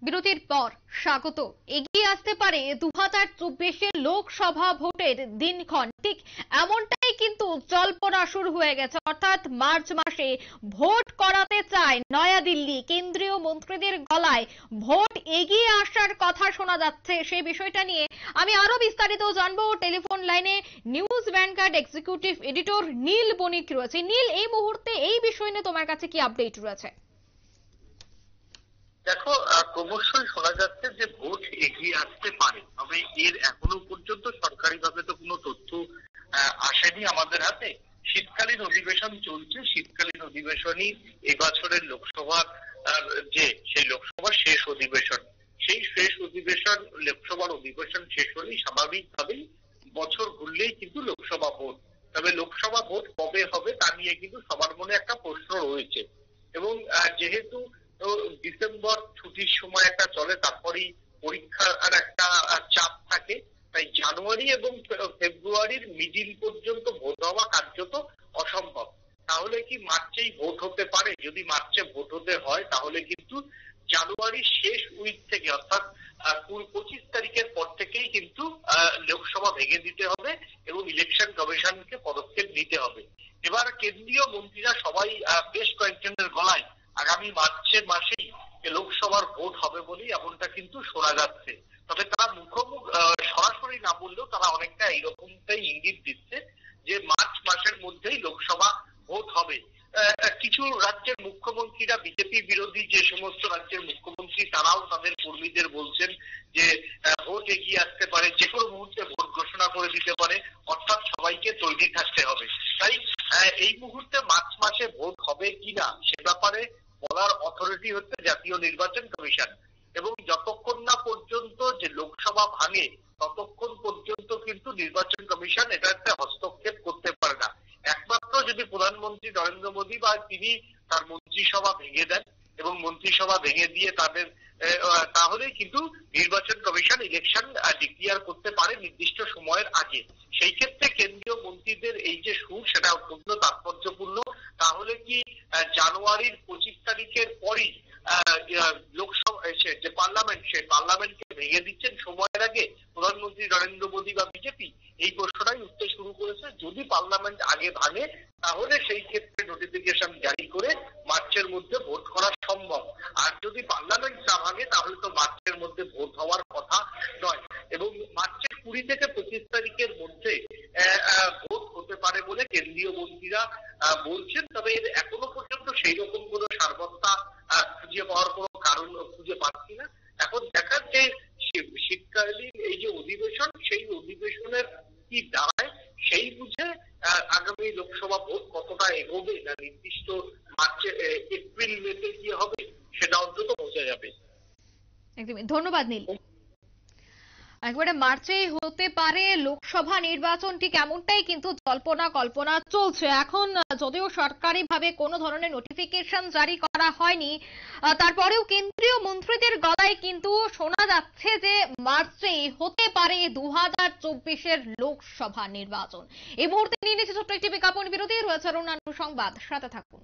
বিরতির পর স্বাগত। এগিয়ে আসতে পারে 2024 লোকসভা ভোটের দিনক্ষণ, ঠিক এমনটাই কিন্তু জল্পনা শুরু হয়ে গেছে। অর্থাৎ মার্চ মাসে ভোট করাতে চায় নয়াদিল্লি। কেন্দ্রীয় মন্ত্রীদের গলায় ভোট এগিয়ে আসার কথা শোনা যাচ্ছে। সেই বিষয়টা নিয়ে আমি আরো বিস্তারিত জানবো। টেলিফোন লাইনে নিউজ ভ্যানগার্ড এক্সিকিউটিভ এডিটর নীল বণিক রয়েছে। নীল, এই মুহূর্তে এই বিষয় নিয়ে তোমার কাছে কি আপডেট রয়েছে? দেখো, ক্রমশই শোনা যাচ্ছে যে ভোট এগিয়ে আসতে পারে, তবে এর এখনো পর্যন্ত সরকারিভাবে তো কোনো তথ্য আসেনি আমাদের হাতে। শীতকালীন অধিবেশন চলছে, শীতকালীন অধিবেশনই এবছরের লোকসভার সেই লোকসভার শেষ অধিবেশন। সেই শেষ অধিবেশন, লোকসভার অধিবেশন শেষ হলেই স্বাভাবিকভাবেই বছর ঘুরলেই কিন্তু লোকসভা ভোট। তবে লোকসভা ভোট কবে হবে তা নিয়ে কিন্তু সবার মনে একটা প্রশ্ন রয়েছে। এবং যেহেতু ডিসেম্বর ছুটির সময় একটা চলে, তারপরেই পরীক্ষার একটা চাপ থাকে, তাই জানুয়ারি এবং ফেব্রুয়ারির মিডিল পর্যন্ত ভোট হওয়া কার্যত অসম্ভব। তাহলে কি মার্চেই ভোট হতে পারে? যদি মার্চে ভোট হতে হয় তাহলে কিন্তু জানুয়ারির শেষ উইক থেকে, অর্থাৎ 25 তারিখের পর থেকেই কিন্তু লোকসভা ভেঙে দিতে হবে এবং ইলেকশন কমিশনকে পদক্ষেপ নিতে হবে। এবার কেন্দ্রীয় মন্ত্রীরা সবাই বেশ কয়েকজনের গলায় আগামী মার্চের মাসেই লোকসভার ভোট হবে বলেই এমনটা কিন্তু শোনা যাচ্ছে। তবে তারা মুখোমুখ সরাসরি না বললেও তারা অনেকটা এইরকমটাই ইঙ্গিত দিচ্ছে যে মার্চ মাসের মধ্যেই লোকসভা ভোট হবে। কিছু রাজ্যের মুখ্যমন্ত্রীরা, বিজেপি বিরোধী যে সমস্ত রাজ্যের মুখ্যমন্ত্রী, তারাও তাদের কর্মীদের বলছেন যে ভোট এগিয়ে আসতে পারে, যে কোনো মুহূর্তে ভোট ঘোষণা করে দিতে পারে, অর্থাৎ সবাইকে তৈরি থাকতে হবে। তাই এই মুহূর্তে মার্চ মাসে ভোট হবে কিনা সে ব্যাপারে বলার অথরিটি হচ্ছে জাতীয় নির্বাচন কমিশন। এবং যতক্ষণ না পর্যন্ত যে লোকসভা ভাঙে ততক্ষণ পর্যন্ত কিন্তু নির্বাচন কমিশন এটাতে হস্তক্ষেপ করতে পারে না। একমাত্র যদি প্রধানমন্ত্রী নরেন্দ্র মোদী বা তিনি তার মন্ত্রিসভা ভেঙে দেন এবং মন্ত্রিসভা ভেঙে দিয়ে তাদের তাহলেই কিন্তু নির্বাচন কমিশন ইলেকশন ডিক্লেয়ার করতে পারে নির্দিষ্ট সময়ের আগে। সেই ক্ষেত্রে কেন্দ্রীয় মন্ত্রীদের এই যে সুর, সেটা অত্যন্ত তাৎপর্যপূর্ণ। তাহলে কি জানুয়ারির 25 তারিখের পরই লোকসভা যে পার্লামেন্ট, সেই পার্লামেন্টকে ভেঙে দিচ্ছেন সময়ের আগে প্রধানমন্ত্রী নরেন্দ্র মোদী বা বিজেপি? এই প্রশ্নটাই উঠতে শুরু করেছে। যদি পার্লামেন্ট আগে ভাঙে তাহলে সেই ক্ষেত্রে নোটিফিকেশন জারি করে মার্চের মধ্যে ভোট করা সম্ভব। আর যদি পার্লামেন্ট না ভাঙে তাহলে তো মার্চের মধ্যে ভোট হওয়ার কথা নয়। এবং মার্চের 20 থেকে 25 তারিখের মধ্যে ভোট হতে পারে বলে কেন্দ্রীয় মন্ত্রীরা বলছেন। তবে এখনো পর্যন্ত সেই রকম কোনো সারবত্তা খুঁজে পাওয়ার কোনো কারণ খুঁজে পাচ্ছি না। এখন দেখার যে শীতকালীন এই যে অধিবেশন, সেই অধিবেশনের কি দাঁড়ায় সেই বুঝে আগামী লোকসভা ভোট কতটা এগোবে না নির্দিষ্ট মার্চে এপ্রিল মেতে গিয়ে হবে সেটা অন্তত বোঝা যাবে। একদমই ধন্যবাদ নীল। একবারে মার্চেই হতে পারে লোকসভা নির্বাচন, ঠিক এমনটাই কিন্তু জল্পনা কল্পনা চলছে এখন। যদিও সরকারিভাবে কোনো ধরনের নোটিফিকেশন জারি করা হয়নি, তারপরেও কেন্দ্রীয় মন্ত্রীদের গলায় কিন্তু শোনা যাচ্ছে যে মার্চেই হতে পারে 2024 লোকসভা নির্বাচন। এই মুহূর্তে নিয়ে নিচ্ছে ছোট্ট একটি বিজ্ঞাপন বিরতি। রয়েছে অন্যান্য সংবাদ, সাথে থাকুন।